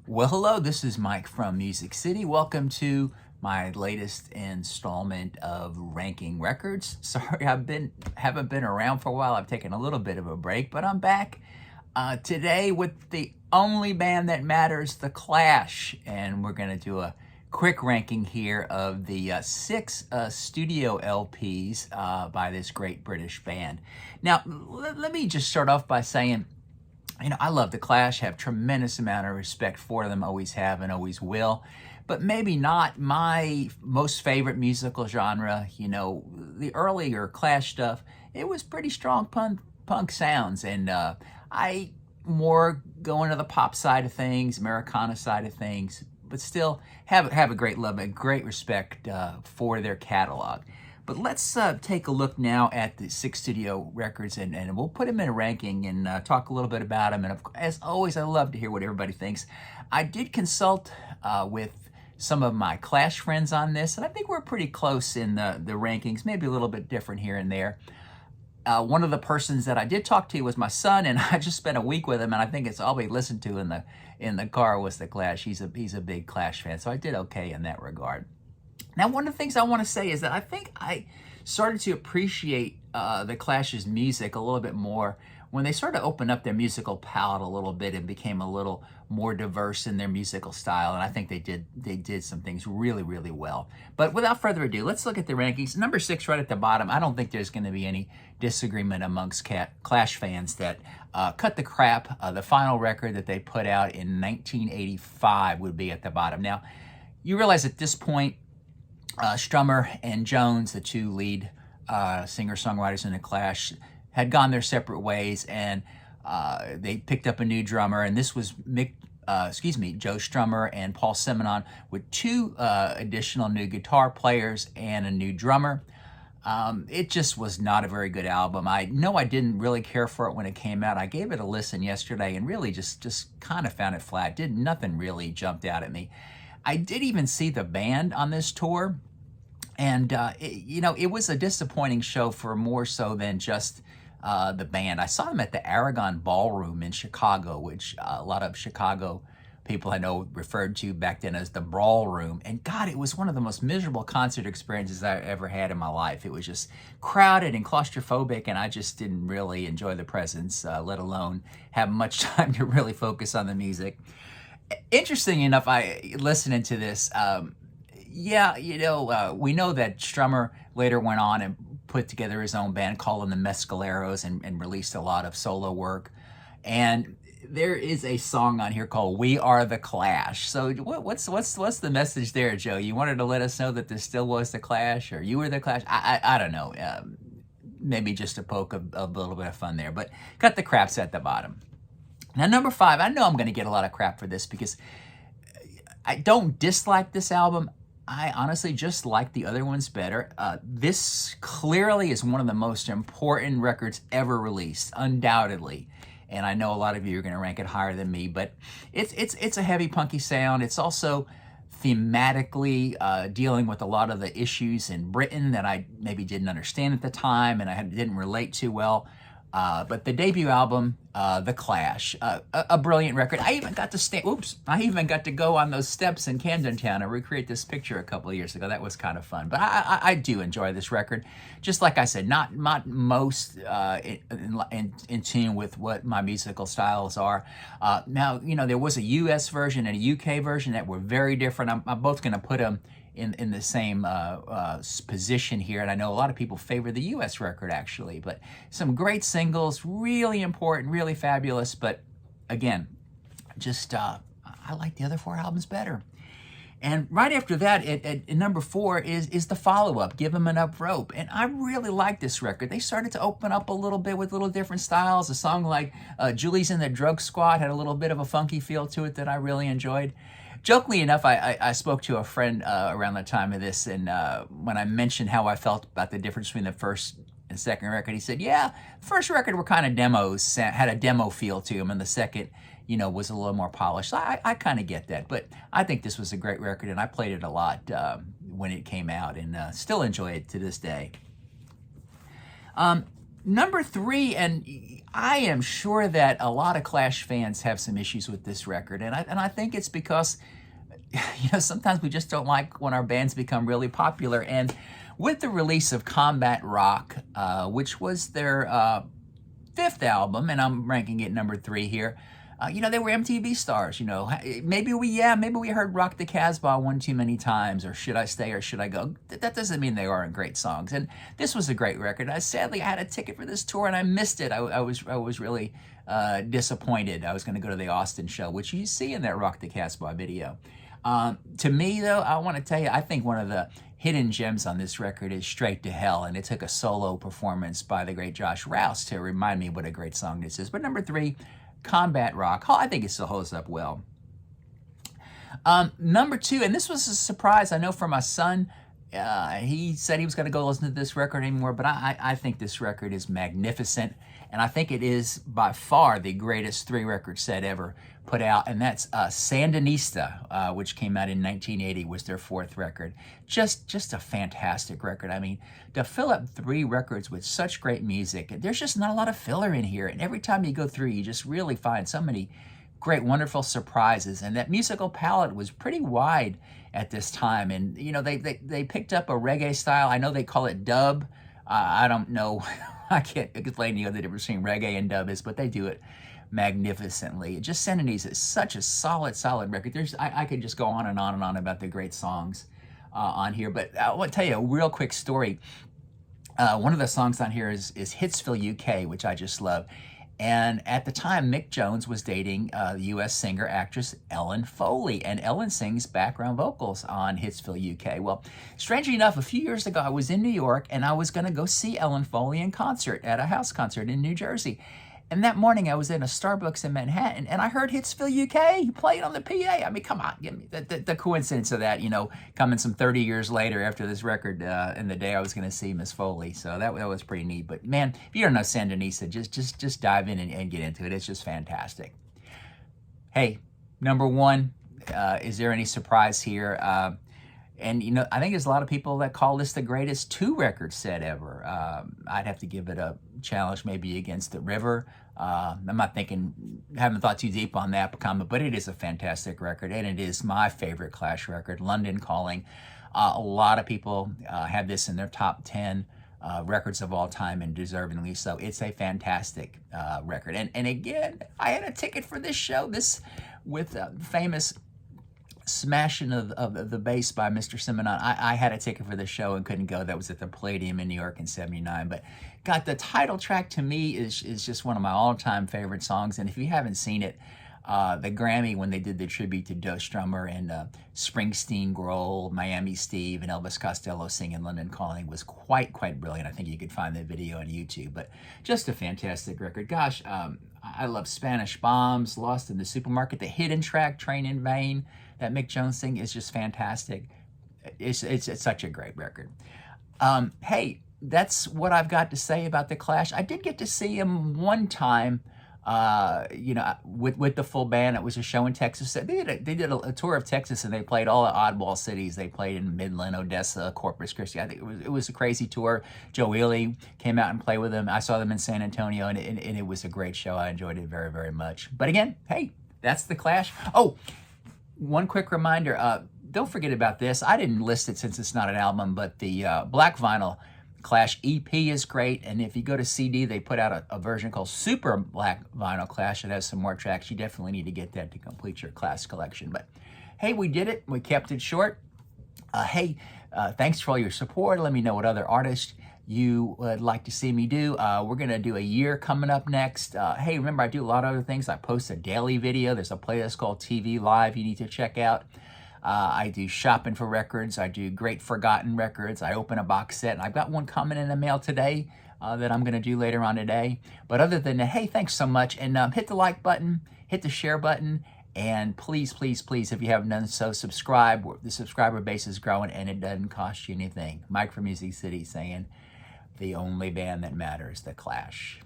Well, hello, this is Mike from Music City. Welcome to my latest installment of Ranking Records. Sorry, haven't been around for a while. I've taken a little bit of a break, but I'm back today with the only band that matters, The Clash, and we're going to do a quick ranking here of the six studio LPs by this great British band. Now, let me just start off by saying, I love The Clash, have tremendous amount of respect for them, always have and always will, but maybe not my most favorite musical genre. The earlier Clash stuff, it was pretty strong punk sounds, and I more go into the pop side of things, Americana side of things, but still have a great love and great respect for their catalog. But let's take a look now at the six studio records, and we'll put them in a ranking and talk a little bit about them. And as always, I love to hear what everybody thinks. I did consult with some of my Clash friends on this, and I think we're pretty close in the rankings, maybe a little bit different here and there. One of the persons that I did talk to was my son, and I just spent a week with him, and I think it's all we listened to in the car was the Clash. He's a big Clash fan, so I did okay in that regard. Now, one of the things I want to say is that I think I started to appreciate the Clash's music a little bit more when they started to open up their musical palette a little bit and became a little more diverse in their musical style. And I think they did some things really, really well. But without further ado, let's look at the rankings. Number 6 right at the bottom. I don't think there's going to be any disagreement amongst Clash fans that Cut the Crap, the final record that they put out in 1985, would be at the bottom. Now, you realize at this point, Strummer and Jones, the two lead singer-songwriters in The Clash, had gone their separate ways, and they picked up a new drummer, and this was Joe Strummer and Paul Simonon with two additional new guitar players and a new drummer. It just was not a very good album. I know I didn't really care for it when it came out. I gave it a listen yesterday and really just kind of found it flat. Nothing really jumped out at me. I did even see the band on this tour, and it was a disappointing show for more so than just the band. I saw them at the Aragon Ballroom in Chicago, which a lot of Chicago people I know referred to back then as the Brawl Room. And God, it was one of the most miserable concert experiences I ever had in my life. It was just crowded and claustrophobic, and I just didn't really enjoy the presence, let alone have much time to really focus on the music. Interesting enough, listening to this, we know that Strummer later went on and put together his own band called the Mescaleros and released a lot of solo work. And there is a song on here called "We Are the Clash." So what's the message there, Joe? You wanted to let us know that this still was the Clash, or you were the Clash? I don't know. Maybe just to poke a little bit of fun there. But Cut the Crap's at the bottom. Now, number 5, I know I'm going to get a lot of crap for this because I don't dislike this album. I honestly just like the other ones better. This clearly is one of the most important records ever released, undoubtedly. And I know a lot of you are going to rank it higher than me, but it's a heavy, punky sound. It's also thematically dealing with a lot of the issues in Britain that I maybe didn't understand at the time and I didn't relate to well. But the debut album, The Clash, a brilliant record. I even got to go on those steps in Camden Town and recreate this picture a couple of years ago. That was kind of fun. But I do enjoy this record. Just like I said, not most in tune with what my musical styles are. Now, there was a U.S. version and a U.K. version that were very different. I'm both going to put them in the same position here, and I know a lot of people favor the U.S. record, actually, but some great singles, really important, really fabulous, but again, just I like the other 4 albums better. And right after that, at number 4 is the follow-up, Give 'Em Enough Rope, and I really like this record. They started to open up a little bit with little different styles. A song like Julie's in the Drug Squad had a little bit of a funky feel to it that I really enjoyed. Jokingly enough, I spoke to a friend around the time of this, and when I mentioned how I felt about the difference between the first and second record, he said, yeah, the first record were kind of demos, had a demo feel to them, and the second, was a little more polished. I kind of get that, but I think this was a great record, and I played it a lot when it came out, and still enjoy it to this day. Number 3, and I am sure that a lot of Clash fans have some issues with this record, and I think it's because sometimes we just don't like when our bands become really popular. And with the release of Combat Rock, which was their 5th album, and I'm ranking it number 3 here, they were MTV stars. Maybe we heard Rock the Casbah one too many times, or Should I Stay or Should I Go? That doesn't mean they aren't great songs. And this was a great record. Sadly, I had a ticket for this tour and I missed it. I was really disappointed. I was going to go to the Austin show, which you see in that Rock the Casbah video. To me, though, I want to tell you, I think one of the hidden gems on this record is Straight to Hell, and it took a solo performance by the great Josh Rouse to remind me what a great song this is. But number 3, Combat Rock. I think it still holds up well. Number 2, and this was a surprise, I know, for my son. He said he was going to go listen to this record anymore, but I think this record is magnificent, and I think it is by far the greatest 3-record set ever put out, and that's Sandinista, which came out in 1980, was their 4th record. Just a fantastic record. I mean, to fill up 3 records with such great music, there's just not a lot of filler in here, and every time you go through, you just really find so many great, wonderful surprises, and that musical palette was pretty wide at this time. And they picked up a reggae style. I know they call it dub. I don't know. I can't explain to you the difference between reggae and dub is, but they do it magnificently. Just Sandinista is such a solid record. I could just go on and on and on about the great songs on here, but I want to tell you a real quick story. One of the songs on here is Hitsville, UK, which I just love. And at the time, Mick Jones was dating U.S. singer-actress Ellen Foley, and Ellen sings background vocals on Hitsville, UK. Well, strangely enough, a few years ago, I was in New York, and I was going to go see Ellen Foley in concert at a house concert in New Jersey. And that morning, I was in a Starbucks in Manhattan, and I heard Hitsville, UK playing on the PA. I mean, come on, give me the coincidence of that, coming some 30 years later after this record, and the day I was going to see Miss Foley. So that was pretty neat. But man, if you don't know Sandinista, just dive in and get into it. It's just fantastic. Hey, number 1, is there any surprise here? And, I think there's a lot of people that call this the greatest 2-record set ever. I'd have to give it a challenge maybe against The River. I'm not haven't thought too deep on that, but it is a fantastic record, and it is my favorite Clash record, London Calling. A lot of people have this in their top 10 records of all time, and deservingly so. It's a fantastic record. And again, I had a ticket for this show, with famous smashing of the bass by Mr. Simonon. I had a ticket for the show and couldn't go. That was at the Palladium in New York in '79. But God, the title track to me is just one of my all-time favorite songs. And if you haven't seen it, the Grammy, when they did the tribute to Joe Strummer and Springsteen, Grohl, Miami Steve, and Elvis Costello singing London Calling, was quite brilliant. I think you could find that video on YouTube. But just a fantastic record. Gosh, I love Spanish Bombs, Lost in the Supermarket, the hidden track, Train in Vain, that Mick Jones thing is just fantastic. It's such a great record. Hey, that's what I've got to say about the Clash. I did get to see him one time, with the full band. It was a show in Texas. They did a tour of Texas, and they played all the oddball cities. They played in Midland, Odessa, Corpus Christi. I think it was a crazy tour. Joe Ely came out and played with them. I saw them in San Antonio, and it was a great show. I enjoyed it very, very much. But again, hey, that's the Clash. Oh, one quick reminder, don't forget about this. I didn't list it since it's not an album, but the Black Vinyl Clash EP is great. And if you go to CD, they put out a version called Super Black Vinyl Clash. It has some more tracks. You definitely need to get that to complete your Clash collection. But hey, we did it. We kept it short. Thanks for all your support. Let me know what other artists you would like to see me do. We're going to do a year coming up next. Hey, remember, I do a lot of other things. I post a daily video. There's a playlist called TV Live you need to check out. I do shopping for records. I do great forgotten records. I open a box set, and I've got one coming in the mail today that I'm going to do later on today. But other than that, hey, thanks so much. And hit the like button, hit the share button, and please, if you haven't done so, subscribe. The subscriber base is growing, and it doesn't cost you anything. Mike from Music City saying, the only band that matters, The Clash.